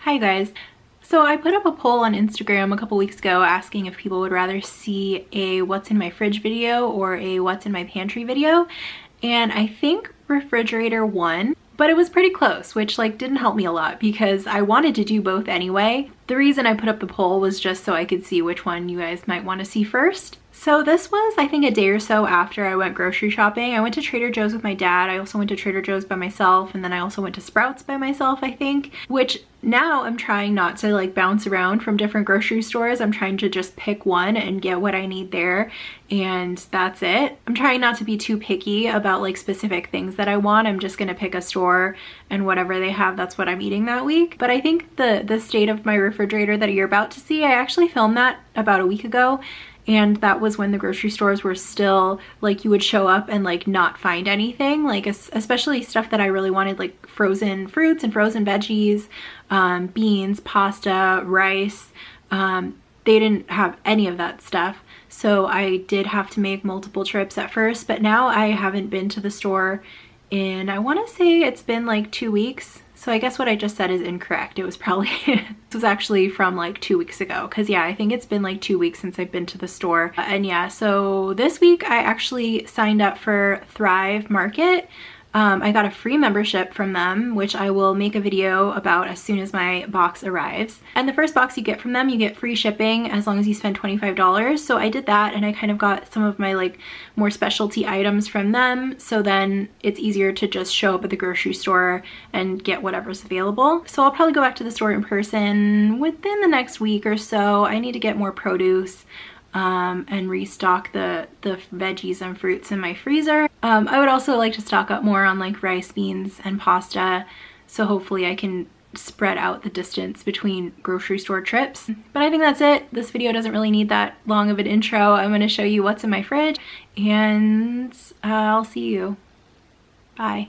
Hi guys. So I put up a poll on Instagram a couple weeks ago asking if people would rather see a what's in my fridge video or a what's in my pantry video, and I think refrigerator won, but it was pretty close, which didn't help me a lot because I wanted to do both anyway. The reason I put up the poll was just so I could see which one you guys might want to see first. So this was, I think, a day or so after I went grocery shopping. I went to Trader Joe's with my dad. I also went to Trader Joe's by myself, and then I also went to Sprouts by myself, I think, which now I'm trying not to bounce around from different grocery stores. I'm trying to just pick one and get what I need there, and that's it. I'm trying not to be too picky about specific things that I want. I'm just gonna pick a store and whatever they have, that's what I'm eating that week. But I think the state of my refrigerator that you're about to see, I actually filmed that about a week ago. And that was when the grocery stores were still you would show up and not find anything, especially stuff that I really wanted, like frozen fruits and frozen veggies, beans, pasta, rice. They didn't have any of that stuff. So I did have to make multiple trips at first, but now I haven't been to the store in, I want to say it's been 2 weeks. So I guess what I just said is incorrect. It was probably, this was actually from 2 weeks ago. Cause yeah, I think it's been 2 weeks since I've been to the store. And yeah, so this week I actually signed up for Thrive Market. I got a free membership from them, which I will make a video about as soon as my box arrives. And the first box you get from them, you get free shipping as long as you spend $25. So I did that, and I kind of got some of my more specialty items from them. So then it's easier to just show up at the grocery store and get whatever's available. So I'll probably go back to the store in person within the next week or so. I need to get more produce and restock the veggies and fruits in my freezer. I would also like to stock up more on rice, beans, and pasta, so hopefully I can spread out the distance between grocery store trips. But I think that's it. This video doesn't really need that long of an intro. I'm going to show you what's in my fridge, and I'll see you. Bye.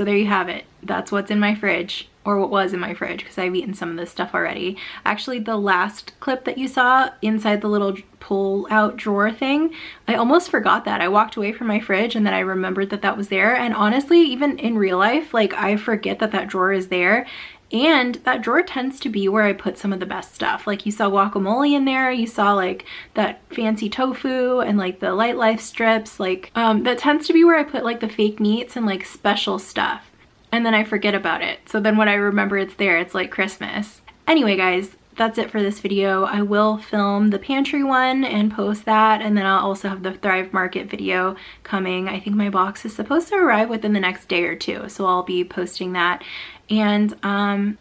so there you have it. That's what's in my fridge, or what was in my fridge, because I've eaten some of this stuff already. Actually, the last clip that you saw inside the little pull out drawer thing, I almost forgot that. I walked away from my fridge and then I remembered that that was there. And honestly, even in real life, like, I forget that that drawer is there. And that drawer tends to be where I put some of the best stuff. Like, you saw guacamole in there, you saw like that fancy tofu and like the Light Life strips. Like, that tends to be where I put like the fake meats and like special stuff. And then I forget about it. So then when I remember it's there, it's like Christmas. Anyway, guys, that's it for this video. I will film the pantry one and post that, and then I'll also have the Thrive Market video coming. I think my box is supposed to arrive within the next day or two, so I'll be posting that. And I'm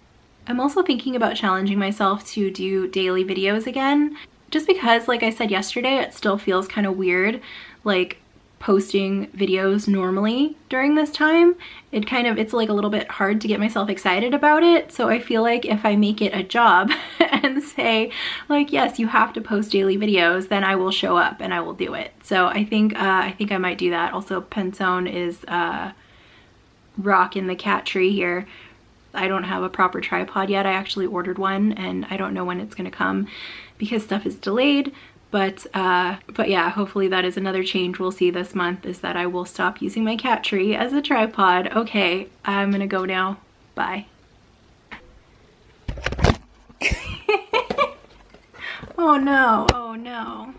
also thinking about challenging myself to do daily videos again, just because, like I said yesterday, it still feels kind of weird, like posting videos normally during this time. It's like a little bit hard to get myself excited about it. So I feel like if I make it a job and say like, yes, you have to post daily videos, then I will show up and I will do it. So I think I might do that. Also, Pensone is rocking the cat tree here. I don't have a proper tripod yet. I actually ordered one and I don't know when it's gonna come because stuff is delayed. But yeah, hopefully that is another change we'll see this month, is that I will stop using my cat tree as a tripod. Okay, I'm gonna go now. Bye. Oh no, oh no.